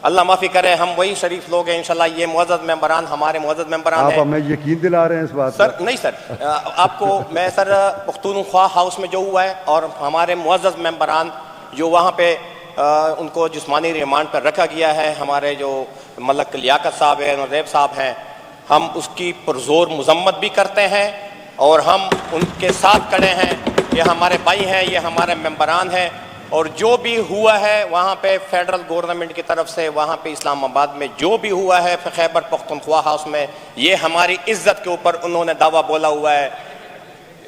अल्लाह माफ़ी करे, हम वही शरीफ लोग हैं इंशाल्लाह। ये मुअज़्ज़ज़ मेंबरान हमारे मुअज़्ज़ज़ मेंबरान आप हैं। हमें यकीन दिला रहे हैं इस बात सर नहीं सर, आपको मैं सर पुख्तूनख्वा हाउस में जो हुआ है और हमारे मुअज़्ज़ज़ मेंबरान जो वहाँ पे उनको जिस्मानी रिमांड पर रखा गया है, हमारे जो मलक लियाकत साहब हैं, नज़ीब साहब हैं, हम उसकी पुरज़ोर मज़म्मत भी करते हैं और हम उनके साथ खड़े हैं। ये हमारे भाई हैं, ये हमारे मेंबरान हैं और जो भी हुआ है वहाँ पे फेडरल गवर्नमेंट की तरफ से, वहाँ पे इस्लामाबाद में जो भी हुआ है खैबर पख्तूनख्वा हाउस में, ये हमारी इज्जत के ऊपर उन्होंने दावा बोला हुआ है।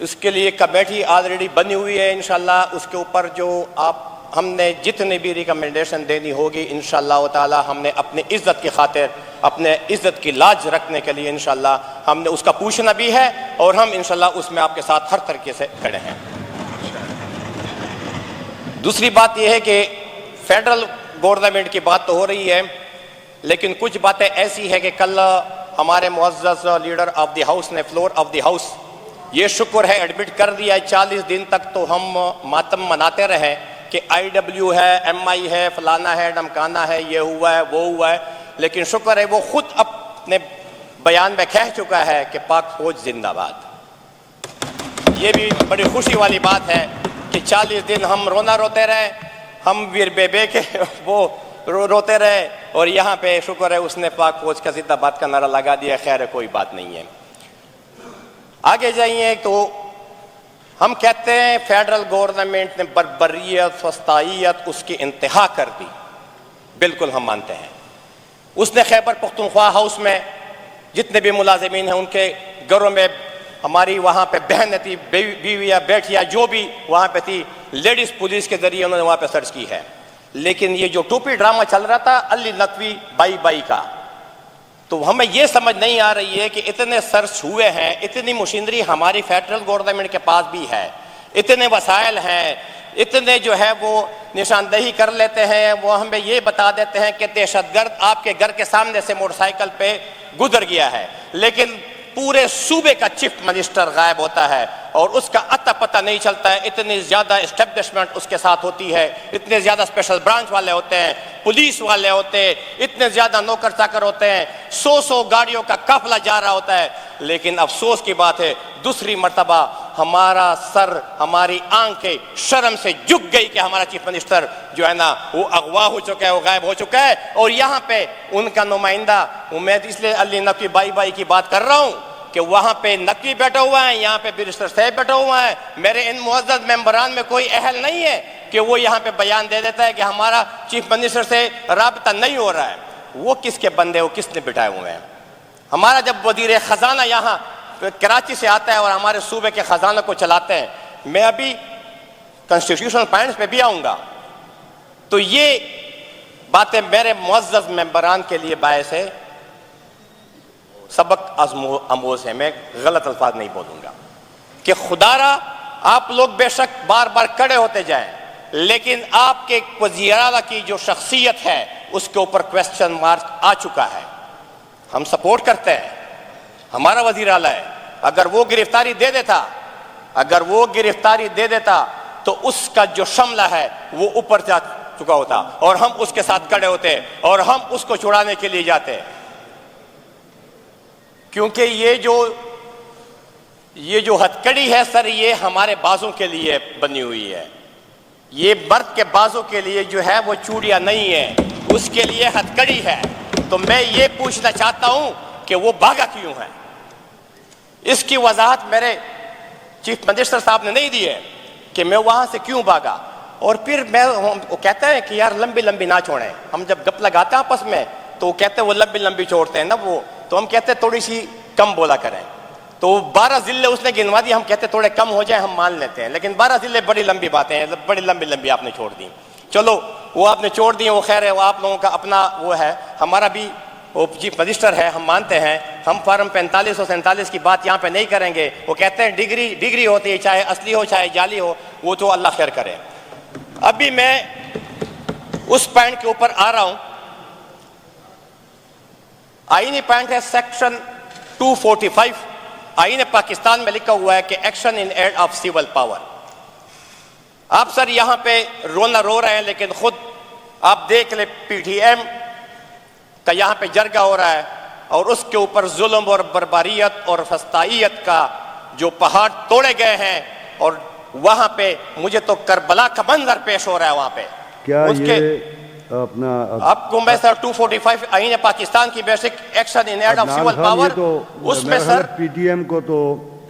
उसके लिए कमेटी ऑलरेडी बनी हुई है इंशाल्लाह। उसके ऊपर जो आप हमने जितने भी रिकमेंडेशन देनी होगी इंशाल्लाह ताला हमने अपनी इज्जत की खातिर, अपने इज्जत की लाज रखने के लिए इंशाल्लाह हमने उसका पूछना भी है और हम इंशाल्लाह उसमें आपके साथ हर तरीके से खड़े हैं। दूसरी बात यह है कि फेडरल गवर्नमेंट की बात तो हो रही है, लेकिन कुछ बातें ऐसी है कि कल हमारे मुअज़्ज़ज़ लीडर ऑफ द हाउस ने, फ्लोर ऑफ द हाउस, ये शुक्र है एडमिट कर दिया है। 40 दिन तक तो हम मातम मनाते रहे कि IW है, MI है, फलाना है, डमकाना है, ये हुआ है, वो हुआ है, लेकिन शुक्र है वो खुद अपने बयान में कह चुका है कि पाक फौज जिंदाबाद। ये भी बड़ी खुशी वाली बात है कि 40 दिन हम रोना रोते रहे, हम वीर बेबे के वो रोते रहे और यहाँ पे शुक्र है उसने पाक फौज का जिंदाबाद का नारा लगा दिया। खैर है, कोई बात नहीं है। आगे जाइए तो हम कहते हैं फेडरल गवर्नमेंट ने बर्बरियत, फस्तायत उसकी इंतहा कर दी। बिल्कुल हम मानते हैं। उसने खैबर पख्तूनख्वा हाउस में जितने भी मुलाजिमीन हैं उनके घरों में, हमारी वहाँ पे बहन थी, बीवियाँ, बेटियाँ जो भी वहाँ पे थी, लेडीज पुलिस के जरिए उन्होंने वहाँ पे सर्च की है। लेकिन ये जो टोपी ड्रामा चल रहा था अली नकवी बाई बाई का, तो हमें ये समझ नहीं आ रही है कि इतने सर्च हुए हैं, इतनी मशीनरी हमारी फेडरल गवर्नमेंट के पास भी है, इतने वसाइल हैं, इतने जो है वो निशानदेही कर लेते हैं, वो हमें ये बता देते हैं कि दहशतगर्द आपके घर के सामने से मोटरसाइकिल पे गुजर गया है, लेकिन पूरे सूबे का चीफ मिनिस्टर गायब होता है और उसका अता पता नहीं चलता है। इतनी ज्यादा एस्टेब्लिशमेंट उसके साथ होती है, इतने ज्यादा स्पेशल ब्रांच वाले होते हैं, पुलिस वाले होते हैं, इतने ज्यादा नौकर चाकर होते हैं, 100 गाड़ियों का काफिला जा रहा होता है। लेकिन अफसोस की बात है, दूसरी मर्तबा हमारा सर, हमारी आंखें शर्म से झुक गई कि हमारा चीफ मिनिस्टर जो है ना वो अगवा हो चुका है, वो गायब हो चुका है। और यहाँ पे उनका नुमाइंदा, मैं इसलिए अली नकवी बाई बाई की बात कर रहा हूँ कि वहां पे नकवी बैठा हुआ है, यहाँ पे बैरिस्टर साहब बैठा हुआ है। मेरे इन मुअज़्ज़ज़ मेंबरान में कोई अहल नहीं है कि वो यहाँ पे बयान दे देता है कि हमारा चीफ मिनिस्टर से राब्ता नहीं हो रहा है। वो किसके बंदे, वो किसने बिठाए हुए हैं? हमारा जब वज़ीर खजाना यहाँ कराची से आता है और हमारे सूबे के खजाना को चलाते हैं, मैं अभी कॉन्स्टिट्यूशनल पॉइंट्स पे भी आऊंगा, तो ये बातें मेरे मुअज़्ज़ज़ मेंबरान के लिए बायस है सबक आमोज़ है। मैं गलत अल्फाज नहीं बोलूंगा कि खुदारा आप लोग बेशक बार बार खड़े होते जाएं, लेकिन आपके वज़ीर आला की जो शख्सियत है उसके ऊपर क्वेश्चन मार्क आ चुका है। हम सपोर्ट करते हैं, हमारा वज़ीर आला है, अगर वो गिरफ्तारी दे देता, अगर वो गिरफ्तारी दे देता तो उसका जो शमला है वो ऊपर जा चुका होता और हम उसके साथ खड़े होते और हम उसको छुड़ाने के लिए जाते। क्योंकि ये जो हथकड़ी है सर, ये हमारे बाजों के लिए बनी हुई है। ये मर्द के बाजों के लिए जो है वो चूड़ियां नहीं है, उसके लिए हथकड़ी है। तो मैं ये पूछना चाहता हूं कि वो भागा क्यों है? इसकी वजाहत मेरे चीफ मिनिस्टर साहब ने नहीं दी है कि मैं वहां से क्यों भागा। और फिर वो कहते हैं कि यार लंबी लंबी ना छोड़ें। हम जब गप लगाते हैं आपस में तो वो कहते हैं वो लंबी लंबी छोड़ते हैं ना वो, तो हम कहते हैं थोड़ी सी कम बोला करें। तो 12 जिले उसने गिनवा दी, हम कहते थोड़े कम हो जाए, हम मान लेते हैं, लेकिन 12 जिले बड़ी लंबी बातें हैं, बड़ी लंबी लंबी आपने छोड़ दी। चलो वो आपने छोड़ दी, वो खैर है, वो आप लोगों का अपना वो है, हमारा भी वो चीफ मिनिस्टर है, हम मानते हैं। हम फॉर्म 45 और 47 की बात यहाँ पे नहीं करेंगे। वो कहते हैं डिग्री होती है, चाहे असली हो चाहे जाली हो, वो तो अल्लाह खैर करे। अभी मैं उस पॉइंट के ऊपर आ रहा हूं। आईनी पॉइंट है सेक्शन 245। आईन पाकिस्तान में लिखा हुआ है कि action in aid of civil power. आप सर यहाँ पे रोना रो रहे हैं, लेकिन खुद आप देख ले PTM का यहाँ पे जरगा हो रहा है और उसके ऊपर जुल्म और बर्बरियत और फस्ताइयत का जो पहाड़ तोड़े गए हैं, और वहां पे मुझे तो करबला का मंजर पेश हो रहा है वहां पे। क्या ये अपना आपको मैं सर 245 आईन पाकिस्तान की basic action in aid of civil power, तो उसमें सर पीटीएम को तो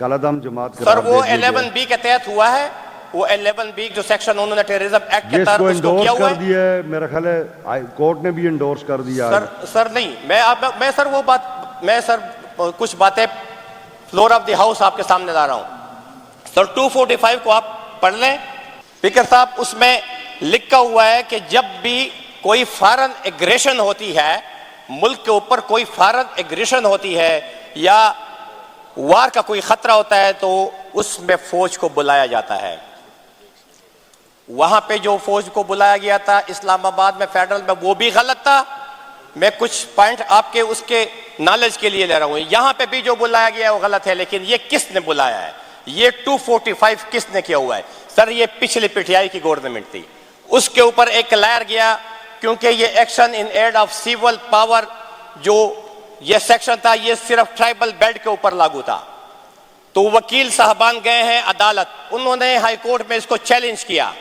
कालादम जमात सर वो 11B के तहत हुआ है, वो 11B जो सेक्शन उन्होंने टेररिज्म एक्ट के तहत उसको किया हुआ है। दिया है, मेरा ख्याल है कोर्ट ने भी इंडोर्स कर दिया। सर नहीं, मैं सर वो बात, मैं सर कुछ बातें फ्लोर ऑफ द हाउस आपके सामने ला रहा हूं। सर 245 को आप पढ़ लें स्पीकर साहब, उसमें लिखा हुआ है कि जब भी कोई फॉरेन एग्रेशन होती है, मुल्क के ऊपर कोई फॉरेन एग्रेशन होती है या वार का कोई खतरा होता है, तो उसमें फौज को बुलाया जाता है। वहां पे जो फौज को बुलाया गया था इस्लामाबाद में फेडरल में, वो भी गलत था। मैं कुछ पॉइंट आपके उसके नॉलेज के लिए ले रहा हूं। यहां पे भी जो बुलाया गया है वो गलत है, लेकिन ये किसने बुलाया है, ये 245 किसने किया हुआ है? सर ये पिछली पीटीआई की गवर्नमेंट थी, उसके ऊपर एक लायर गया, क्योंकि ये action in aid of civil power जो ये सेक्शन था, ये सिर्फ ट्राइबल बेल्ट के ऊपर लागू था। तो वकील साहबान गए हैं अदालत, उन्होंने हाई कोर्ट में इसको चैलेंज किया।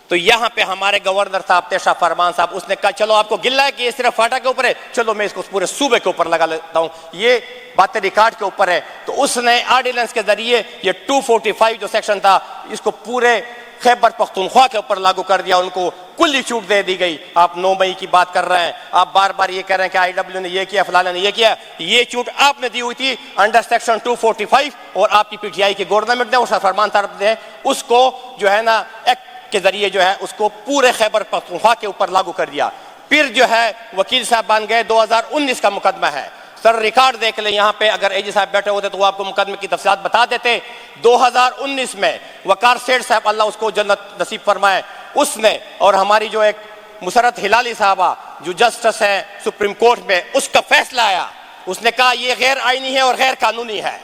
तो यहां पे हमारे गवर्नर साहब तेशा फरमान साहब, उसने कहा चलो आपको गिल्ला है कि ये सिर्फ फाटा के ऊपर है, चलो मैं इसको पूरे सूबे के ऊपर लगा लेता हूं, ये बातें रिकॉर्ड के ऊपर है। तो उसने ऑर्डिनेंस के जरिए ये 245 जो सेक्शन था, इसको पूरे खैबर पख्तूनख्वा के ऊपर लागू कर दिया, उनको कुल्ली छूट दे दी गई। आप 9 मई की बात कर रहे हैं, आप बार बार ये कह रहे हैं कि आईडब्ल्यू ने ये किया, फलाना ने ये किया। ये छूट आपने दी हुई थी अंडर सेक्शन 245 और आपकी पीटीआई की गवर्नमेंट ने, और फरमान साहब ने उसको जो है ना एक्ट के जरिए जो है उसको पूरे खैबर पख्तूनख्वा के ऊपर लागू कर दिया। फिर जो है वकील साहब बन गए, 2019 का मुकदमा है सर, रिकॉर्ड देख ले यहाँ पे, अगर एजी साहब बैठे होते तो वो आपको मुकदमे की तफसीलात बता देते। 2019 में वकार सेठ साहब, अल्लाह उसको जन्नत नसीब फरमाए, उसने और हमारी जो एक मुसरत हिलाली साहबा जो जस्टिस है सुप्रीम कोर्ट में, उसका फैसला आया, उसने कहा ये गैर आईनी है और गैर कानूनी है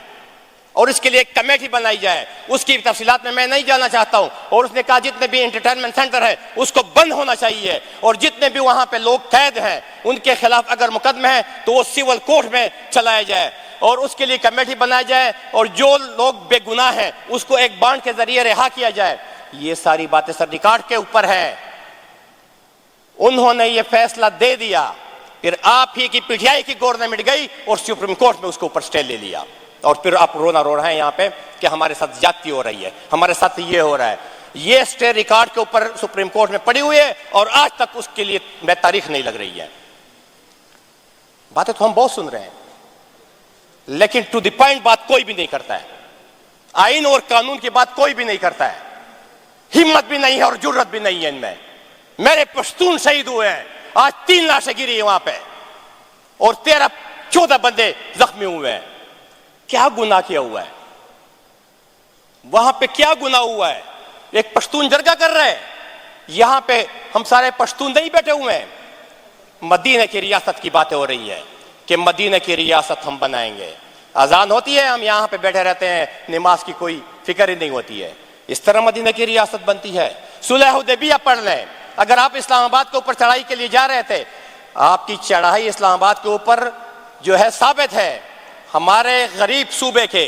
और इसके लिए एक कमेटी बनाई जाए। उसकी तफसीलात में मैं नहीं जाना चाहता हूं। और उसने कहा जितने भी एंटरटेनमेंट सेंटर है उसको बंद होना चाहिए, और जितने भी वहां पे लोग कैद हैं उनके खिलाफ अगर मुकदमे हैं तो वो सिविल कोर्ट में चलाया जाए और उसके लिए कमेटी बनाई जाए, और जो लोग बेगुनाह हैं उसको एक बॉन्ड के जरिए रिहा किया जाए। ये सारी बातें सर रिकॉर्ड के ऊपर है। उन्होंने ये फैसला दे दिया, फिर आप ही की पीटीआई की गवर्नमेंट गई और सुप्रीम कोर्ट में उसके ऊपर स्टे ले लिया, और फिर आप रोना रो रहे हैं यहाँ पे कि हमारे साथ ज्यादती हो रही है, हमारे साथ ये हो रहा है। ये स्टे रिकॉर्ड के ऊपर सुप्रीम कोर्ट में पड़ी हुई है और आज तक उसके लिए मैं तारीख नहीं लग रही है। बातें तो हम बहुत सुन रहे हैं, लेकिन टू द पॉइंट बात कोई भी नहीं करता है। आईन और कानून की बात कोई भी नहीं करता है। हिम्मत भी नहीं है और जुर्रत भी नहीं है इनमें। मेरे पश्तून शहीद हुए हैं, आज 3 लाशें गिरी है वहां पे और 13-14 बंदे जख्मी हुए हैं। क्या गुनाह किया हुआ है वहां पे? क्या गुनाह हुआ है? एक पश्तून जरगा कर रहे हैं, यहां पे हम सारे पश्तून नहीं बैठे हुए हैं। मदीने की रियासत की बातें हो रही है कि मदीने की रियासत हम बनाएंगे। अजान होती है, हम यहां पे बैठे रहते हैं, नमाज की कोई फिक्र ही नहीं होती है। इस तरह मदीने की रियासत बनती है। सुलह हुदैबिया पढ़ लें। अगर आप इस्लामाबाद के ऊपर चढ़ाई के लिए जा रहे थे, आपकी चढ़ाई इस्लामाबाद के ऊपर जो है साबित है। हमारे गरीब सूबे के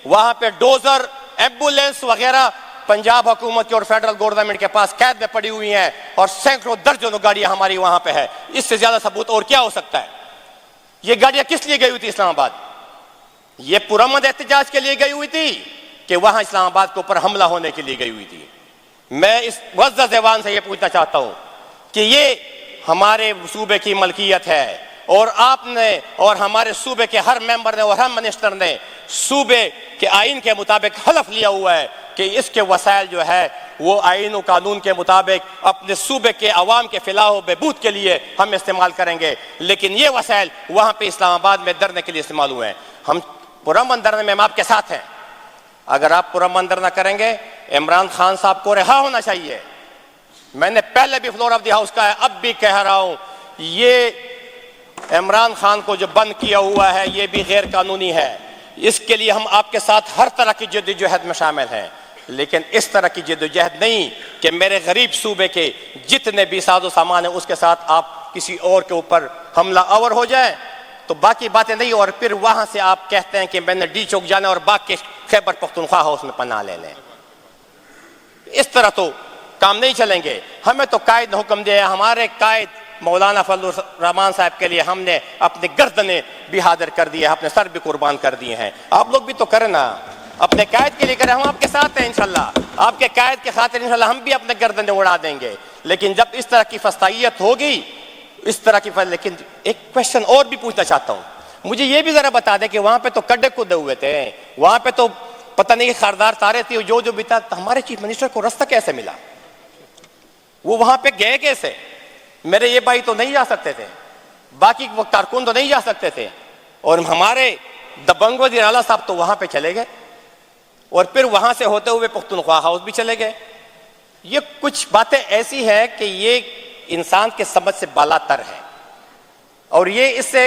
वहां पे डोजर, एम्बुलेंस वगैरह पंजाब हुकूमत की और फेडरल गवर्नमेंट के पास कैद में पड़ी हुई हैं, और सैकड़ों दर्जनों गाड़ियां हमारी वहां पे है। इससे ज्यादा सबूत और क्या हो सकता है? ये गाड़ियां किस लिए गई हुई थी इस्लामाबाद? ये पुरअमन एहतजाज के लिए गई हुई थी कि वहां इस्लामाबाद के ऊपर हमला होने के लिए गई हुई थी? मैं इस मुअज़्ज़ज़ ज़बान से ये पूछना चाहता हूं कि ये हमारे सूबे की मलकियत है, और आपने और हमारे सूबे के हर मेंबर ने और हर मिनिस्टर ने सूबे के आइन के मुताबिक हलफ लिया हुआ है कि इसके वसाइल जो है वो आइन और कानून के मुताबिक अपने सूबे के अवाम के फलाह व बहबूद के लिए हम इस्तेमाल करेंगे। लेकिन ये वसाइल वहां पे इस्लामाबाद में धरने के लिए इस्तेमाल हुए हैं। हम पुरअमन धरने में हम आपके साथ हैं। अगर आप पुरअमन धरना करेंगे, इमरान खान साहब को रिहा होना चाहिए। मैंने पहले भी फ्लोर ऑफ द हाउस कहा है, अब भी कह रहा हूं, ये इमरान खान को जो बंद किया हुआ है ये भी गैर कानूनी है। इसके लिए हम आपके साथ हर तरह की जद्दोजहद में शामिल हैं, लेकिन इस तरह की जद्दोजहद नहीं कि मेरे गरीब सूबे के जितने भी साजो सामान है उसके साथ आप किसी और के ऊपर हमला आवर हो जाए तो बाकी बातें नहीं, और फिर वहां से आप कहते हैं कि मैंने डी चौक जाना और बाग के खैबर पख्तूनख्वा हाउस में पनाह ले लें। इस तरह तो काम नहीं चलेंगे। हमें तो कायद ने हुक्म दिया, हमारे कायद मौलाना फजलुर रहमान साहब के लिए हमने अपने गर्दनें भी हाजिर कर दिए, अपने सर भी कुर्बान कर दिए हैं। आप लोग भी तो करें ना, अपने कायद के लिए करें। हम आपके साथ हैं इंशाल्लाह, आपके कायद के खातिर इंशाल्लाह हम भी अपने गर्दनें उड़ा देंगे। लेकिन जब इस तरह की फस्तायत होगी, इस तरह की लेकिन एक क्वेश्चन और भी पूछना चाहता हूं, मुझे ये भी जरा बता दें कि वहां पे तो कड्डे कूदे हुए थे, वहां पे तो पता नहीं खारदार तारे थी, जो भी था, तो हमारे चीफ मिनिस्टर को रास्ता कैसे मिला? वो वहां पे गए कैसे? मेरे ये भाई तो नहीं जा सकते थे, बाकी वो कारकुन तो नहीं जा सकते थे, और हमारे दबंग वज़ीर आला साहब तो वहां पे चले गए और फिर वहां से होते हुए पख्तूनख्वा हाउस भी चले गए। ये कुछ बातें ऐसी हैं कि ये इंसान के समझ से बालातर है, और ये इससे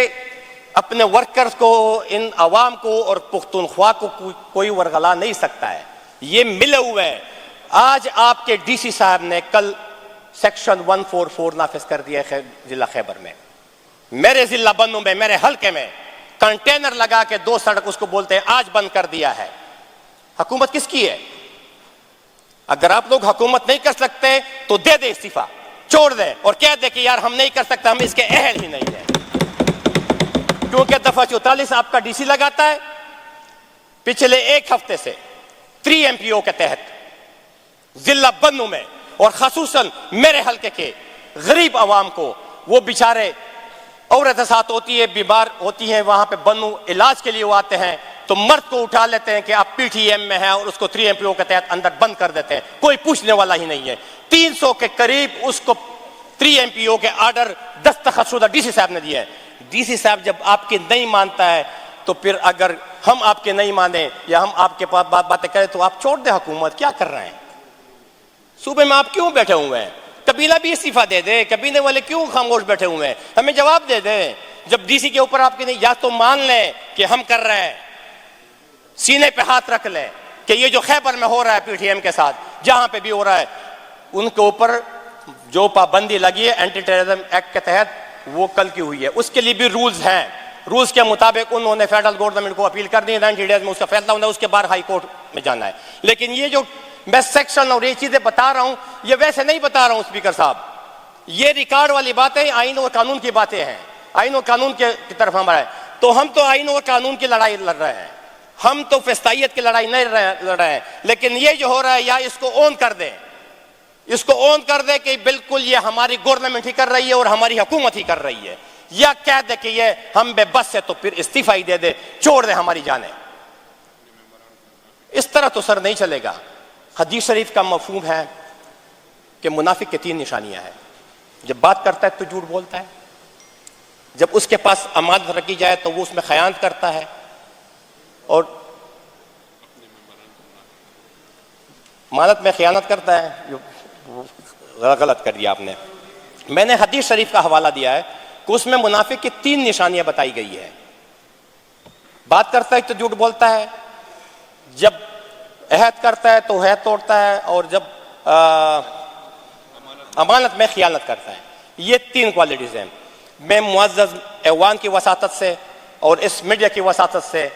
अपने वर्कर्स को, इन अवाम को और पख्तूनख्वा को कोई वरगला नहीं सकता है। ये मिले हुए हैं। आज आपके डीसी साहब ने कल सेक्शन 144 नाफिज कर दिया है जिला खैबर में। मेरे जिला बन्नू में, मेरे हल्के में कंटेनर लगा के 2 सड़क उसको बोलते हैं आज बंद कर दिया है। हुकूमत किसकी है? अगर आप लोग हुकूमत नहीं कर सकते तो दे दे इस्तीफा, छोड़ दे और कह दे कि यार हम नहीं कर सकते, हम इसके अहल ही नहीं है। क्योंकि दफा 44 आपका डीसी लगाता है। पिछले 1 हफ्ते से 3 MPO के तहत जिला बन्नू में और खासूसन मेरे हल्के के गरीब आवाम को, वो बेचारे औरतें साथ होती है, बीमार होती हैं, वहां पे बन्नू इलाज के लिए वो आते हैं, तो मर्द को उठा लेते हैं कि आप PTM में है और उसको 3 MPO के तहत अंदर बंद कर देते हैं। कोई पूछने वाला ही नहीं है। 300 के करीब उसको 3 MPO के आर्डर दस्तखतशुदा डीसी साहब ने दिए हैं। डीसी साहब जब आपके नहीं मानता है तो फिर अगर हम आपके नहीं माने या हम आपके पास बातें करें तो आप छोड़ दे हुकूमत। क्या कर रहे हैं? सूबे में आप क्यों बैठे हुए हैं? कबीला भी इस्तीफा दे दे, कबीले वाले क्यों खामोश बैठे हुए हैं? हमें जवाब दे दे। जब डीसी के ऊपर आपके नहीं, या तो मान लें कि हम कर रहे हैं, सीने पे हाथ रख लें कि ये जो खैबर में हो रहा है PTM के साथ, जहां पे भी हो रहा है, उनके ऊपर जो पाबंदी लगी है एंटी टेररिज्म एक्ट के तहत, वो कल की हुई है। उसके लिए भी रूल्स हैं। रूल्स के मुताबिक उन्होंने फेडरल गवर्नमेंट को अपील कर दी है, 90 डेज में उसका फैसला होना है, उसके बाद हाई कोर्ट में जाना है। लेकिन ये जो मैं सेक्शन और ये चीजें बता रहा हूं, ये वैसे नहीं बता रहा हूं स्पीकर साहब, ये रिकॉर्ड वाली बातें आईन और कानून की बातें हैं। आईन और कानून की तरफ हमारा है, तो हम तो आईन और कानून की लड़ाई लड़ रहे हैं, हम तो फस्तायत की लड़ाई नहीं लड़ रहे हैं। लेकिन ये जो हो रहा है, या इसको ऑन कर दें, इसको ऑन कर दे कि बिल्कुल ये हमारी गवर्नमेंट ही कर रही है और हमारी हुकूमत ही कर रही है, या कह दे कि ये हम बेबस है तो फिर इस्तीफा ही दे दे, छोड़ दे हमारी जाने। इस तरह तो सर नहीं चलेगा। हदीस शरीफ का मफहूम है कि मुनाफिक की 3 निशानियां हैं। जब बात करता है तो झूठ बोलता है, जब उसके पास अमानत रखी जाए तो वो उसमें खयानत करता है, और अमानत में खयानत करता है। गलत कर दिया आपने। मैंने हदीस शरीफ का हवाला दिया है कि उसमें मुनाफिक की 3 निशानियां बताई गई है। बात करता है तो झूठ बोलता है, जब अहद करता है तो अहद तोड़ता है, और जब अमानत में खयानत करता है। ये 3 क्वालिटीज हैं। मैं मुअज़्ज़ज़ ऐवान की वसातत से और इस मीडिया की वसातत से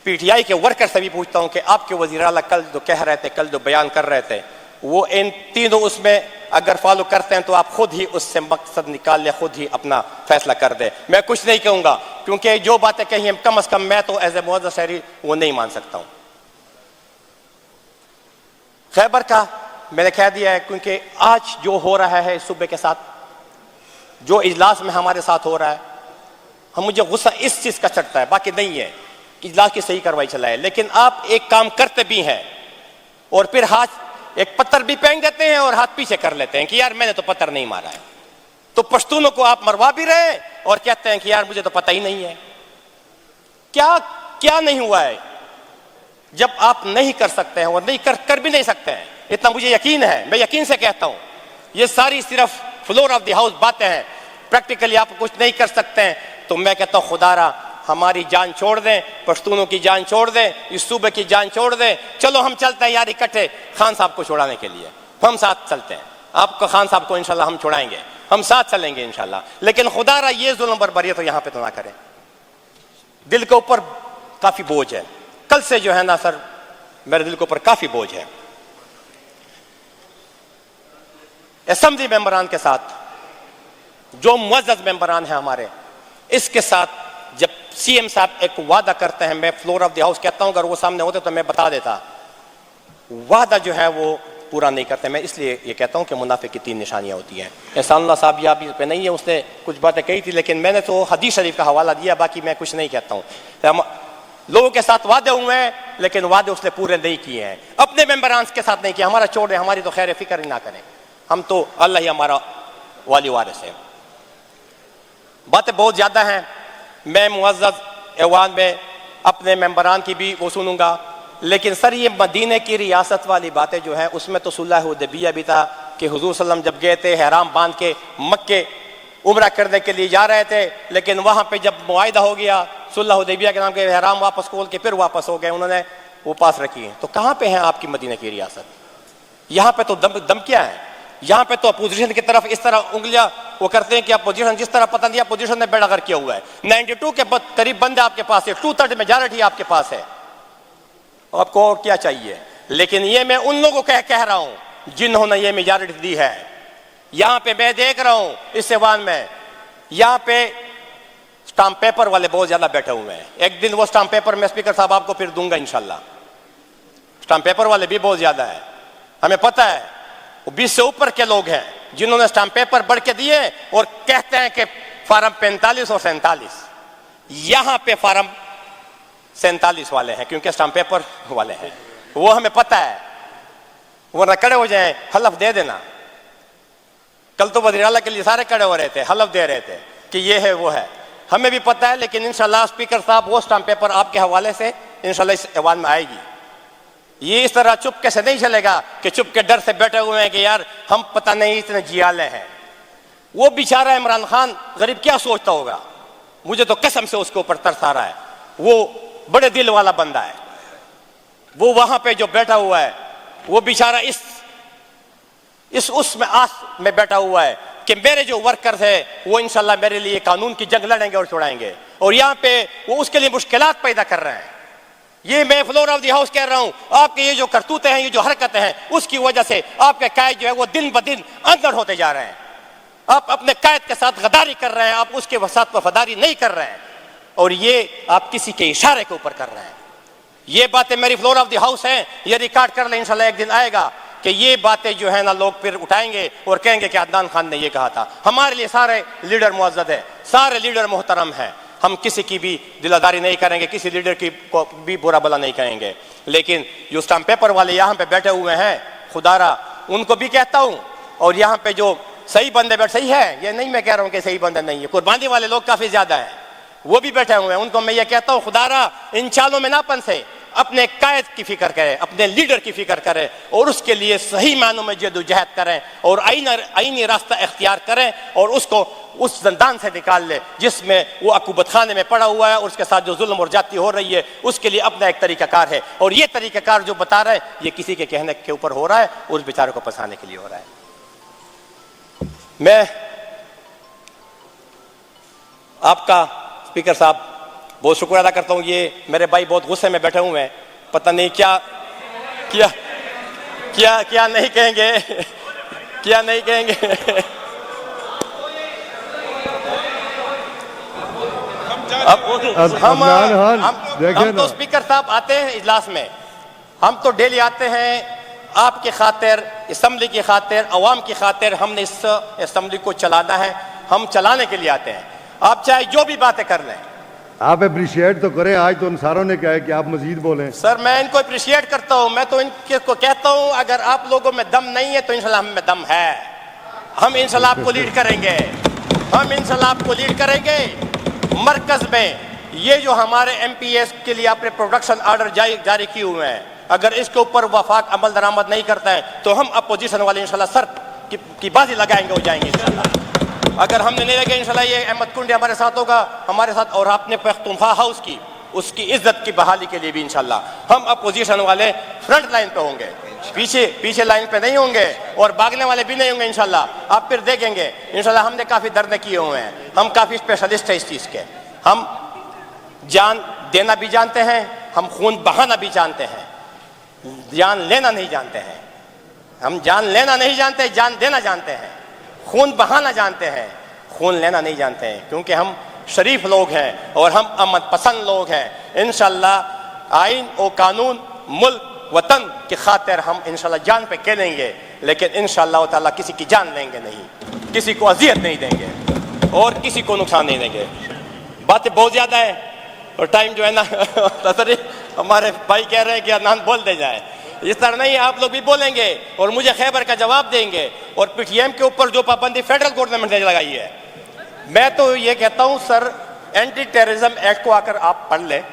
PTI के वर्कर से भी पूछता हूं कि आपके वज़ीर आला कल जो कह रहे थे, कल जो बयान कर रहे थे, वो इन तीनों उसमें अगर फॉलो करते हैं तो आप खुद ही उससे मकसद निकाल ले, खुद ही अपना फैसला कर दे। मैं कुछ नहीं कहूंगा, क्योंकि जो बातें कही हैं कम से कम मैं तो एज ए मुअज़्ज़ज़ शहरी वो नहीं मान सकता हूं। खैबर का मैंने कह दिया है, क्योंकि आज जो हो रहा है सूबे के साथ, जो इजलास में हमारे साथ हो रहा है, हम मुझे गुस्सा इस चीज का चढ़ता है, बाकी नहीं है। इजलास की सही कार्रवाई चलाए, लेकिन आप एक काम करते भी हैं और फिर हाथ एक पत्थर भी फेंक देते हैं और हाथ पीछे कर लेते हैं कि यार मैंने तो पत्थर नहीं मारा है। तो पश्तूनों को आप मरवा भी रहे हैं और कहते हैं कि यार मुझे तो पता ही नहीं है। क्या क्या नहीं हुआ है? जब आप नहीं कर सकते हैं और नहीं कर भी नहीं सकते हैं, इतना मुझे यकीन है, मैं यकीन से कहता हूं, ये सारी सिर्फ फ्लोर ऑफ द हाउस बातें हैं, प्रैक्टिकली आप कुछ नहीं कर सकते हैं। तो मैं कहता हूं खुदारा हमारी जान छोड़ दें, पश्तूनों की जान छोड़ दें, इस सूबे की जान छोड़ दें। चलो हम चलते हैं यार इकट्ठे खान साहब को छुड़ाने के लिए, हम साथ चलते हैं। आपको खान साहब को इंशाल्लाह हम छुड़ाएंगे, हम साथ चलेंगे इंशाल्लाह। लेकिन खुदारा ये जुल्म बर्बरियत तो यहां पे तो ना करें। दिल के ऊपर काफी बोझ है, कल से जो है ना सर मेरे दिल के ऊपर काफी बोझ है। असेंबली मेंबरान के साथ जो मुअज़्ज़ज़ मेंबरान हैं हमारे, इसके साथ जब सीएम साहब एक वादा करते हैं, मैं फ्लोर ऑफ द हाउस कहता हूं, अगर वो सामने होते तो मैं बता देता, वादा जो है वो पूरा नहीं करते। मैं इसलिए ये कहता हूं कि मुनाफिक की 3 निशानियां होती हैं। एहसानुल्लाह साहब यहाँ पे नहीं है, उसने कुछ बातें कही थी, लेकिन मैंने तो हदीस शरीफ का हवाला दिया, बाकी मैं कुछ नहीं कहता हूं। लोगों के साथ वादे हुए हैं, लेकिन वादे उसने पूरे नहीं किए हैं, अपने मेंबरान के साथ नहीं किया। हमारा छोड़ है, हमारी तो खैर फिक्र ही ना करें, हम तो अल्लाह ही हमारा वाली वारिस है। बातें बहुत ज़्यादा हैं, मैं मुअज़्ज़ज़ ऐवान में अपने मेंबरान की भी वो सुनूंगा, लेकिन सर ये मदीने की रियासत वाली बातें जो है उसमें तो सुलह हुदैबिया भी था कि हुज़ूर सल्लम जब गए थे हराम बांध के मक्के उम्रा करने के लिए जा रहे थे, लेकिन वहाँ पे जब मुआहिदा हो गया सुलह हुदैबिया के नाम के, हराम वापस खोल के फिर वापस हो गए, उन्होंने वो पास रखी है। तो कहाँ पे है आपकी मदीने की रियासत? यहाँ पे तो दम क्या है? यहाँ पे तो अपोजिशन की तरफ इस तरह उंगलियां वो करते हैं कि अपोजिशन जिस तरह पता नहीं अपोजिशन ने बेड़ागर किया हुआ है। 92 के करीब बंदे आपके पास है, 2/3 मेजॉरिटी आपके पास है, आपको और क्या चाहिए? लेकिन ये मैं उन लोगों को कह रहा हूं जिन्होंने ये मेजॉरिटी दी है। यहाँ पे मैं देख रहा हूं इस ऐवान में, यहाँ पे स्टाम्प पेपर वाले बहुत ज्यादा बैठे हुए हैं। एक दिन वो स्टाम्प पेपर मैं स्पीकर साहब आपको फिर दूंगा इंशाल्लाह। स्टाम्प पेपर वाले भी बहुत ज्यादा है, हमें पता है। वो 20 से ऊपर के लोग हैं जिन्होंने स्टाम्प पेपर बढ़ के दिए और कहते हैं कि फार्म 45 और 47। यहां पे फार्म 47 वाले हैं क्योंकि स्टाम्प पेपर वाले हैं, वो हमें पता है, वरना खड़े हो जाएं, हलफ दे देना। कल तो वज़ीर आला के लिए सारे खड़े हो रहे थे, हलफ दे रहे थे कि ये है वो है, हमें भी पता है। लेकिन इंशाल्लाह स्पीकर साहब वो स्टाम्प पेपर आपके हवाले से इंशाल्लाह इस ऐवान में आएगी। ये इस तरह चुपके से नहीं चलेगा कि चुप के डर से बैठे हुए हैं कि यार हम पता नहीं इतने जियाले हैं। वो बेचारा इमरान खान गरीब क्या सोचता होगा, मुझे तो कसम से उसके ऊपर तरस आ रहा है। वो बड़े दिल वाला बंदा है, वो वहां पे जो बैठा हुआ है वो बेचारा इस उसमें आस में बैठा हुआ है कि मेरे जो वर्कर्स है वो इंशाल्लाह मेरे लिए कानून की जंग लड़ेंगे और छुड़ाएंगे, और यहाँ पे वो उसके लिए मुश्किलात पैदा कर रहे हैं। ये मैं फ्लोर ऑफ द हाउस कह रहा हूं, आपके ये जो करतूतें हैं, ये जो हरकतें हैं, उसकी वजह से आपके कायद जो है वो दिन ब दिन अंदर होते जा रहे हैं। आप अपने कायद के साथ गद्दारी कर रहे हैं, आप उसके साथ वफादारी नहीं कर रहे हैं, और ये आप किसी के इशारे के ऊपर कर रहे हैं। ये बातें मेरी फ्लोर ऑफ द हाउस हैं, ये रिकॉर्ड कर ले, इंशाल्लाह एक दिन आएगा कि ये बातें जो है ना लोग फिर उठाएंगे और कहेंगे कि अदनान खान ने ये कहा था। हमारे लिए सारे लीडर मुअज़्ज़ज़ है, सारे लीडर मोहतरम हैं, हम किसी की भी दिलादारी नहीं करेंगे, किसी लीडर की को भी बुरा भला नहीं कहेंगे। लेकिन जो स्टाम्प पेपर वाले यहाँ पे बैठे हुए हैं, खुदारा उनको भी कहता हूँ, और यहाँ पे जो सही बंदे बैठे, सही है ये नहीं मैं कह रहा हूँ कि सही बंदे नहीं है, कुर्बानी वाले लोग काफी ज्यादा हैं, वो भी बैठे हुए हैं, उनको मैं ये कहता हूँ खुदारा इन चालों में ना फंसे, अपने कायद की फिक्र करें, अपने लीडर की फिक्र करें, और उसके लिए सही मानों में जद्दोजहद करें और आईनी रास्ता इख्तियार करें, और उसको उस जंदान से निकाल ले जिसमें वो अकूबत खाने में पड़ा हुआ है, और उसके साथ जो जुल्म और जाती हो रही है, उसके लिए अपना एक तरीकाकार है। और ये तरीकाकार जो बता रहा है ये किसी के कहने के ऊपर हो रहा है, उस बेचारे को फंसाने के लिए हो रहा है। मैं आपका स्पीकर साहब बहुत शुक्र अदा करता हूँ। ये मेरे भाई बहुत गुस्से में बैठे हुए हैं, पता नहीं क्या क्या क्या क्या नहीं कहेंगे क्या नहीं कहेंगे हम तो स्पीकर साहब आते हैं इजलास में, हम तो डेली आते हैं आपकी खातिर, असेंबली की खातिर, अवाम की खातिर। हमने इस असेंबली को चलाना है, हम चलाने के लिए आते हैं। आप चाहे जो भी बातें कर लें, आप अप्रिशिएट तो करें। आज तो सारों ने कहा है कि आप मजीद बोलें। सर मैं इनको अप्रिशिएट करता हूं, मैं तो इनको कहता हूं अगर आप लोगों में दम नहीं है तो इंशाल्लाह हम में दम है, हम इंशाल्लाह आपको लीड करेंगे, हम इंशाल्लाह आपको लीड करेंगे। मरकज में ये जो हमारे MPS के लिए आपने प्रोडक्शन ऑर्डर जारी किए हुए हैं, अगर इसके ऊपर वफाक अमल दरामद नहीं करता है तो हम अपोजिशन वाले इंशाल्लाह सर की बाजी लगाएंगे हो जाएंगे इंशाल्लाह। अगर हमने नहीं लगे इंशाल्लाह ये अहमद कुंडे हमारे साथ होगा, हमारे साथ, और आपने पख्तूनख्वा हाउस की उसकी इज्जत की बहाली के लिए भी इंशाल्लाह हम अपोजिशन वाले फ्रंट लाइन पे होंगे। पीछे पीछे लाइन पे नहीं होंगे और भागने वाले भी नहीं होंगे इंशाल्लाह। आप फिर देखेंगे इंशाल्लाह। हमने काफ़ी दर्द किए हुए हैं, हम काफ़ी स्पेशलिस्ट हैं इस चीज़ के। हम जान देना भी जानते हैं, हम खून बहाना भी जानते हैं, जान लेना नहीं जानते हैं। हम जान लेना नहीं जानते, जान देना जानते हैं। खून बहाना जानते हैं, खून लेना नहीं जानते हैं, क्योंकि हम शरीफ लोग हैं और हम अमन पसंद लोग हैं। इंशाल्लाह आइन और कानून, मुल्क, वतन की खातिर हम इंशाल्लाह जान पे खेलेंगे, लेकिन इंशाल्लाह ताला किसी की जान लेंगे नहीं, किसी को अजियत नहीं देंगे और किसी को नुकसान नहीं देंगे। बातें बहुत ज़्यादा है और टाइम जो है ना हमारे भाई कह रहे हैं कि अदनान बोल दे जाए। इस तरह नहीं, आप लोग भी बोलेंगे और मुझे खैबर का जवाब देंगे। और पीटीएम के ऊपर जो पाबंदी फेडरल गवर्नमेंट ने लगाई है, मैं तो ये कहता हूँ सर, एंटी टेररिज्म एक्ट को आकर आप पढ़ लें।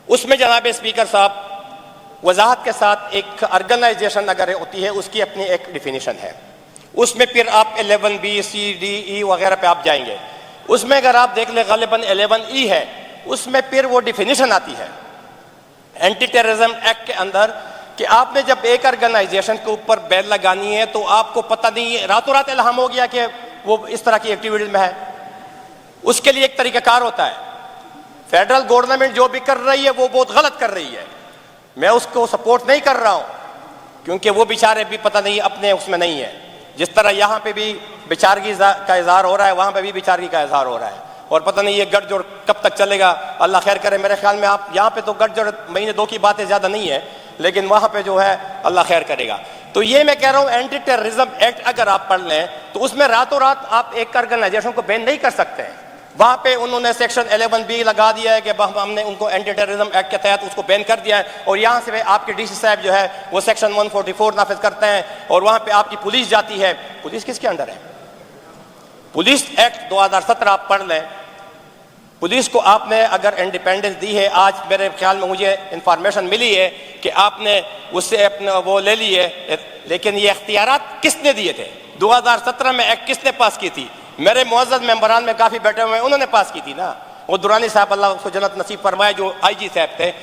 उसमें जनाब स्पीकर साहब वजाहत के साथ एक ऑर्गेनाइजेशन अगर होती है उसकी अपनी एक डिफिनीशन है। उसमें फिर आप 11B, C, D, E वगैरह पे आप जाएंगे। उसमें अगर आप देख लें गालिबन 11E है, उसमें फिर वो डिफिनीशन आती है एंटी टेररिज्म एक्ट के अंदर कि आपने जब एक ऑर्गेनाइजेशन के ऊपर बैन लगानी है तो आपको पता नहीं रातों रात इल्हाम हो गया कि वो इस तरह की एक्टिविटीज में है। उसके लिए एक तरीकाकार होता है। फेडरल गवर्नमेंट जो भी कर रही है वो बहुत गलत कर रही है, मैं उसको सपोर्ट नहीं कर रहा हूं, क्योंकि वो बेचारे भी पता नहीं अपने उसमें नहीं है। जिस तरह यहाँ पे भी बेचारगी का इजहार हो रहा है, वहां पे भी बेचारगी का इजहार हो रहा है, और पता नहीं ये गठजोड़ कब तक चलेगा, अल्लाह खैर करे। मेरे ख्याल में आप यहाँ पे तो गठजोड़ महीने दो की बातें ज्यादा नहीं है, लेकिन वहां पे जो है अल्लाह खैर करेगा। तो ये मैं कह रहा हूँ, एंटी टेररिज्म एक्ट अगर आप पढ़ लें तो उसमें रातों रात आप एक ऑर्गेनाइजेशन को बैन नहीं कर सकते हैं। वहां पे उन्होंने सेक्शन 11B लगा दिया है कि हमने उनको एंटी टेररिज्म एक्ट के तहत उसको बैन कर दिया है, और यहाँ से आपके डीसी साहब जो है वो सेक्शन 144 नाफिज करते हैं, और वहां पे आपकी पुलिस जाती है। पुलिस किसके अंडर है? पुलिस एक्ट 2017 आप पढ़ लें। पुलिस को आपने अगर इंडिपेंडेंस दी है, आज मेरे ख्याल में मुझे इंफॉर्मेशन मिली है कि आपने उससे अपना वो ले ली है, लेकिन ये इख्तियारात किसने दिए थे? 2017 में एक्ट किसने पास की थी? मेरे मुअज़्ज़ज़ मेंबरान में काफ़ी बैठे हुए हैं, उन्होंने पास की थी ना। वो दुरानी साहब, अल्लाह उसको जन्नत नसीब फरमाए, जो IG साहब थे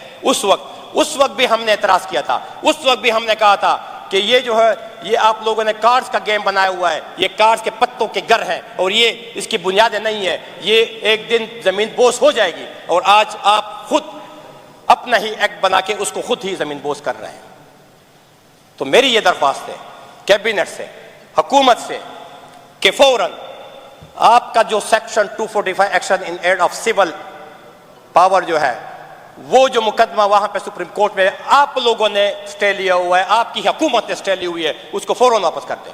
उस वक्त भी हमने एतराज़ किया था। उस वक्त भी हमने कहा था कि ये जो है ये आप लोगों ने कार्ड्स का गेम बनाया हुआ है, ये कार्ड्स के पत्तों के घर हैं और ये इसकी बुनियादें नहीं है, ये एक दिन ज़मीन बोस हो जाएगी। और आज आप खुद अपना ही एक्ट बना के उसको खुद ही ज़मीन बोस कर रहे हैं। तो मेरी ये दरख्वास्त है कैबिनेट से, हुकूमत से, कि फौरन आपका जो section 245 action in aid of civil power जो है, वो जो मुकदमा वहां पे सुप्रीम कोर्ट में आप लोगों ने स्टे लिया हुआ है, आपकी हुकूमत ने स्टे ली हुई है, उसको फौरन वापस कर दें।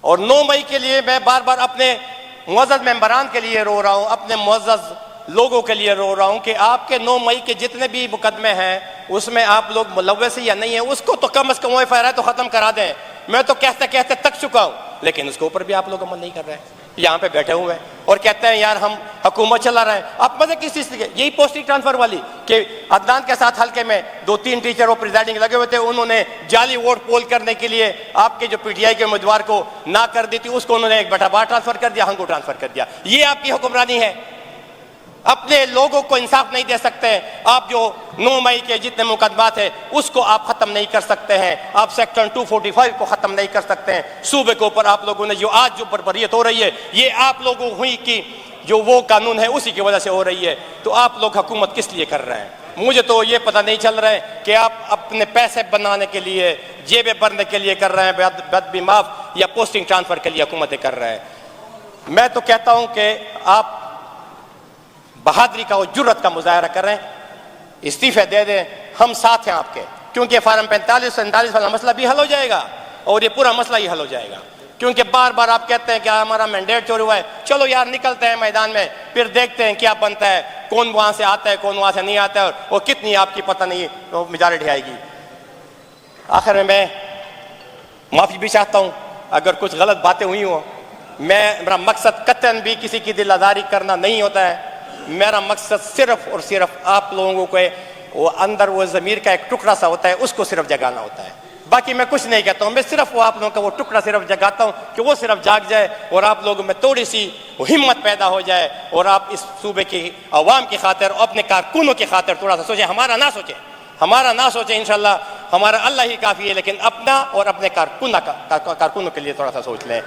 और 9 मई के लिए मैं बार बार अपने मुअज़्ज़ज़ मेंबरान के लिए रो रहा हूं, अपने मुअज़्ज़ज़ लोगों के लिए रो रहा हूं कि आपके 9 मई के जितने भी मुकदमे हैं उसमें आप लोग मुलव्वस या नहीं है, उसको तो कम से कम FIR तो खत्म करा दें। मैं तो कहते कहते थक चुका हूं, लेकिन उसके ऊपर भी आप लोग अमल नहीं कर रहे हैं। यहाँ पे बैठे हुए हैं और कहते हैं यार हम हुकूमत चला रहे हैं। आप मजे किस चीज के? यही पोस्टिंग ट्रांसफर वाली कि अदनान के साथ हल्के में 2-3 टीचर वो प्रिजाइडिंग लगे हुए थे, उन्होंने जाली वोट पोल करने के लिए आपके जो PTI के उम्मीदवार को ना कर दी थी, उसको उन्होंने एक बेटा बाहर ट्रांसफर कर दिया, हमको ट्रांसफर कर दिया। ये आपकी हुक्मरानी है? अपने लोगों को इंसाफ नहीं दे सकते हैं आप। जो 9 मई के जितने मुकदमात हैं उसको आप खत्म नहीं कर सकते हैं, आप सेक्शन 245 को खत्म नहीं कर सकते हैं। सूबे के ऊपर आप लोगों ने जो आज जो बर्बरियत हो रही है, ये आप लोगों हुई कि जो वो कानून है उसी की वजह से हो रही है। तो आप लोग हुकूमत किस लिए कर रहे हैं? मुझे तो ये पता नहीं चल रहा है कि आप अपने पैसे बनाने के लिए, जेबें भरने के लिए कर रहे हैं बदबी माफ, या पोस्टिंग ट्रांसफर के लिए हुकूमतें कर रहे हैं। मैं तो कहता हूं कि आप बहादुरी का और जुर्रत का मुजाहरा कर रहे हैं, इस्तीफे दे दें, हम साथ हैं आपके, क्योंकि फार्म 45-47 वाला मसला भी हल हो जाएगा और ये पूरा मसला ही हल हो जाएगा। क्योंकि बार बार आप कहते हैं कि हमारा मैंडेट चोरी हुआ है। चलो यार निकलते हैं मैदान में, फिर देखते हैं क्या बनता है, कौन वहां से आता है, कौन वहां से नहीं आता है, और कितनी आपकी पता नहीं तो मेजॉरिटी आएगी। आखिर में मैं माफी भी चाहता हूं अगर कुछ गलत बातें हुई हो। मेरा मकसद कतन भी किसी की दिल आजारी करना नहीं होता है। मेरा मकसद सिर्फ और सिर्फ आप लोगों को वो अंदर वो ज़मीर का एक टुकड़ा सा होता है, उसको सिर्फ जगाना होता है। बाकी मैं कुछ नहीं कहता हूँ, मैं सिर्फ वो आप लोगों का वो टुकड़ा सिर्फ जगाता हूँ कि वो सिर्फ जाग जाए और आप लोगों में थोड़ी सी हिम्मत पैदा हो जाए और आप इस सूबे की आवाम की खातिर, अपने कारकुनों की खातिर थोड़ा सा सोचें, हमारा ना सोचें इंशाल्लाह। हमारा अल्लाह ही काफ़ी है, लेकिन अपना और अपने कारकुनों के लिए थोड़ा सा सोच लें।